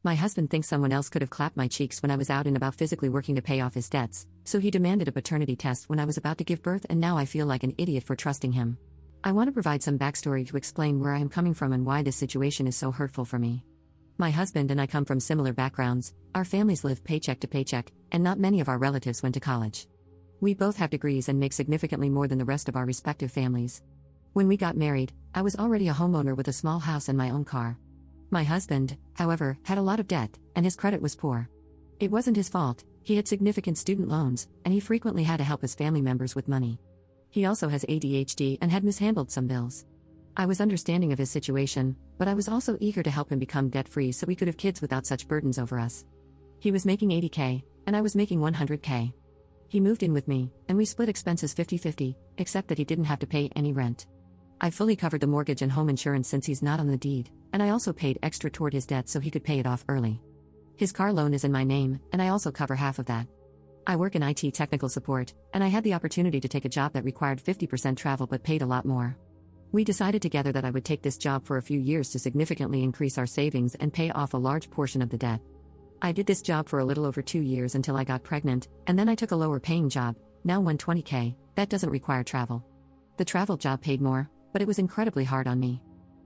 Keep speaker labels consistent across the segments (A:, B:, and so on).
A: My husband thinks someone else could have clapped my cheeks when I was out and about physically working to pay off his debts, so he demanded a paternity test when I was about to give birth, and now I feel like an idiot for trusting him. I want to provide some backstory to explain where I am coming from and why this situation is so hurtful for me. My husband and I come from similar backgrounds, our families live paycheck to paycheck, and not many of our relatives went to college. We both have degrees and make significantly more than the rest of our respective families. When we got married, I was already a homeowner with a small house and my own car. My husband, however, had a lot of debt, and his credit was poor. It wasn't his fault, he had significant student loans, and he frequently had to help his family members with money. He also has ADHD and had mishandled some bills. I was understanding of his situation, but I was also eager to help him become debt-free so we could have kids without such burdens over us. He was making $80K, and I was making $100K. He moved in with me, and we split expenses 50-50, except that he didn't have to pay any rent. I fully covered the mortgage and home insurance since he's not on the deed, and I also paid extra toward his debt so he could pay it off early. His car loan is in my name, and I also cover half of that. I work in IT technical support, and I had the opportunity to take a job that required 50% travel but paid a lot more. We decided together that I would take this job for a few years to significantly increase our savings and pay off a large portion of the debt. I did this job for a little over 2 years until I got pregnant, and then I took a lower paying job, now $120K, that doesn't require travel. The travel job paid more, but it was incredibly hard on me.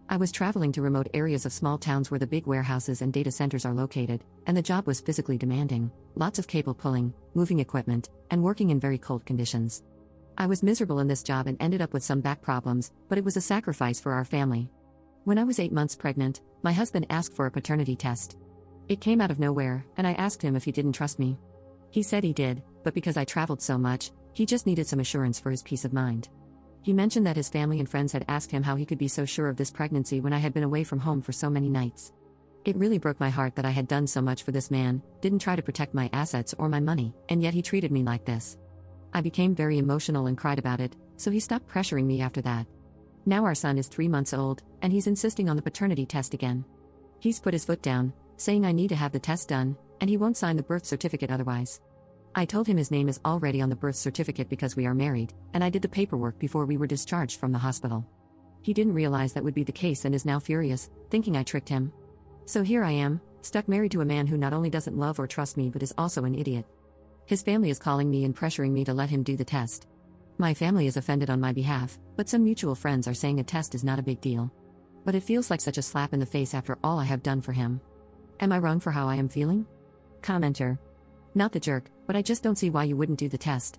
A: I was traveling to remote areas of small towns where the big warehouses and data centers are located, and the job was physically demanding, lots of cable pulling, moving equipment, and working in very cold conditions. I was miserable in this job and ended up with some back problems, but it was a sacrifice for our family. When I was 8 months pregnant, my husband asked for a paternity test. It came out of nowhere, and I asked him if he didn't trust me. He said he did, but because I traveled so much, he just needed some assurance for his peace of mind. He mentioned that his family and friends had asked him how he could be so sure of this pregnancy when I had been away from home for so many nights. It really broke my heart that I had done so much for this man, didn't try to protect my assets or my money, and yet he treated me like this. I became very emotional and cried about it, so he stopped pressuring me after that. Now our son is 3 months old, and he's insisting on the paternity test again. He's put his foot down, saying I need to have the test done, and he won't sign the birth certificate otherwise. I told him his name is already on the birth certificate because we are married, and I did the paperwork before we were discharged from the hospital. He didn't realize that would be the case and is now furious, thinking I tricked him. So here I am, stuck married to a man who not only doesn't love or trust me but is also an idiot. His family is calling me and pressuring me to let him do the test. My family is offended on my behalf, but some mutual friends are saying a test is not a big deal. But it feels like such a slap in the face after all I have done for him. Am I wrong for how I am feeling? Commenter. Not the jerk, but I just don't see why you wouldn't do the test.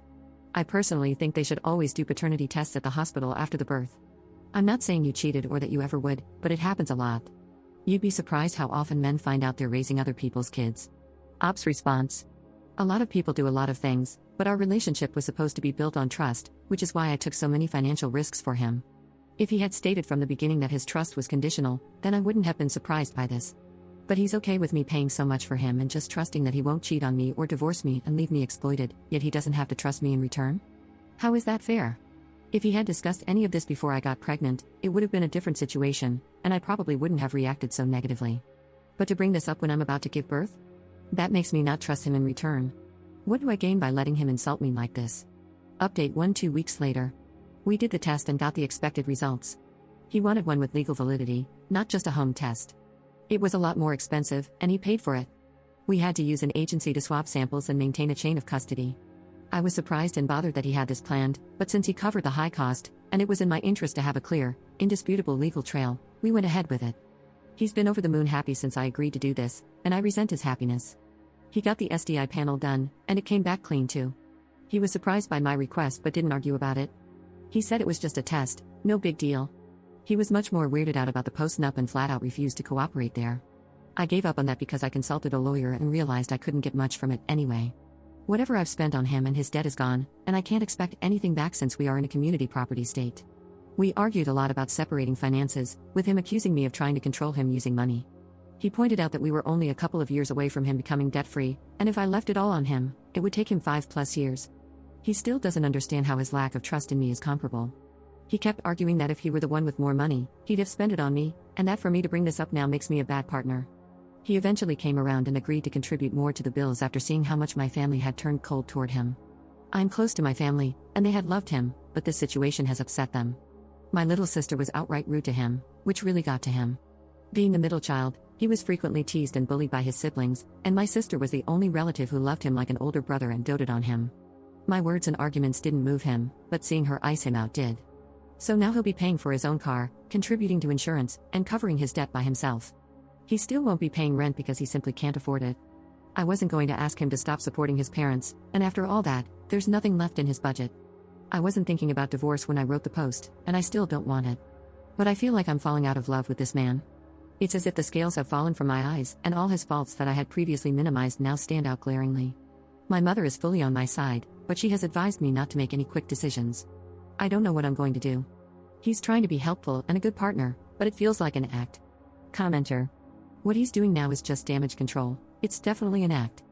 A: I personally think they should always do paternity tests at the hospital after the birth. I'm not saying you cheated or that you ever would, but it happens a lot. You'd be surprised how often men find out they're raising other people's kids. Ops response. A lot of people do a lot of things, but our relationship was supposed to be built on trust, which is why I took so many financial risks for him. If he had stated from the beginning that his trust was conditional, then I wouldn't have been surprised by this. But he's okay with me paying so much for him and just trusting that he won't cheat on me or divorce me and leave me exploited, yet he doesn't have to trust me in return? How is that fair? If he had discussed any of this before I got pregnant, it would have been a different situation, and I probably wouldn't have reacted so negatively. But to bring this up when I'm about to give birth? That makes me not trust him in return. What do I gain by letting him insult me like this? Update 1-2 weeks later. We did the test and got the expected results. He wanted one with legal validity, not just a home test. It was a lot more expensive, and he paid for it. We had to use an agency to swap samples and maintain a chain of custody. I was surprised and bothered that he had this planned, but since he covered the high cost, and it was in my interest to have a clear, indisputable legal trail, we went ahead with it. He's been over the moon happy since I agreed to do this, and I resent his happiness. He got the STI panel done, and it came back clean too. He was surprised by my request but didn't argue about it. He said it was just a test, no big deal. He was much more weirded out about the post-nup and flat out refused to cooperate there. I gave up on that because I consulted a lawyer and realized I couldn't get much from it anyway. Whatever I've spent on him and his debt is gone, and I can't expect anything back since we are in a community property state. We argued a lot about separating finances, with him accusing me of trying to control him using money. He pointed out that we were only a couple of years away from him becoming debt-free, and if I left it all on him, it would take him 5+ years. He still doesn't understand how his lack of trust in me is comparable. He kept arguing that if he were the one with more money, he'd have spent it on me, and that for me to bring this up now makes me a bad partner. He eventually came around and agreed to contribute more to the bills after seeing how much my family had turned cold toward him. I'm close to my family, and they had loved him, but this situation has upset them. My little sister was outright rude to him, which really got to him. Being the middle child, he was frequently teased and bullied by his siblings, and my sister was the only relative who loved him like an older brother and doted on him. My words and arguments didn't move him, but seeing her ice him out did. So now he'll be paying for his own car, contributing to insurance, and covering his debt by himself. He still won't be paying rent because he simply can't afford it. I wasn't going to ask him to stop supporting his parents, and after all that, there's nothing left in his budget. I wasn't thinking about divorce when I wrote the post, and I still don't want it. But I feel like I'm falling out of love with this man. It's as if the scales have fallen from my eyes, and all his faults that I had previously minimized now stand out glaringly. My mother is fully on my side, but she has advised me not to make any quick decisions. I don't know what I'm going to do. He's trying to be helpful and a good partner, but it feels like an act. Commenter. What he's doing now is just damage control. It's definitely an act.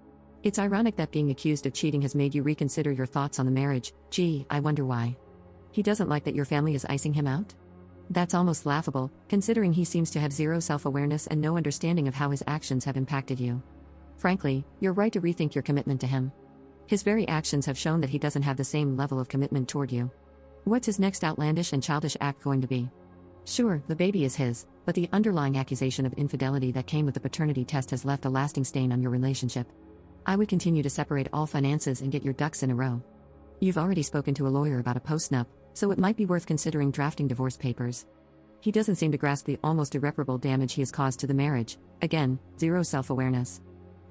A: It's ironic that being accused of cheating has made you reconsider your thoughts on the marriage. Gee, I wonder why. He doesn't like that your family is icing him out? That's almost laughable, considering he seems to have zero self-awareness and no understanding of how his actions have impacted you. Frankly, you're right to rethink your commitment to him. His very actions have shown that he doesn't have the same level of commitment toward you. What's his next outlandish and childish act going to be? Sure, the baby is his, but the underlying accusation of infidelity that came with the paternity test has left a lasting stain on your relationship. I would continue to separate all finances and get your ducks in a row. You've already spoken to a lawyer about a postnup, so it might be worth considering drafting divorce papers. He doesn't seem to grasp the almost irreparable damage he has caused to the marriage. Again, zero self-awareness.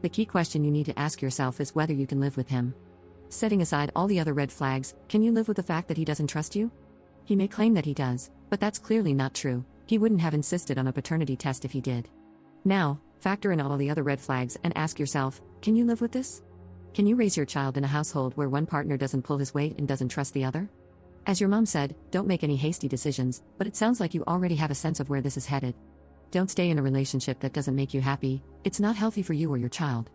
A: The key question you need to ask yourself is whether you can live with him. Setting aside all the other red flags, can you live with the fact that he doesn't trust you? He may claim that he does, but that's clearly not true. He wouldn't have insisted on a paternity test if he did. Now, factor in all the other red flags and ask yourself, can you live with this? Can you raise your child in a household where one partner doesn't pull his weight and doesn't trust the other? As your mom said, don't make any hasty decisions, but it sounds like you already have a sense of where this is headed. Don't stay in a relationship that doesn't make you happy. It's not healthy for you or your child.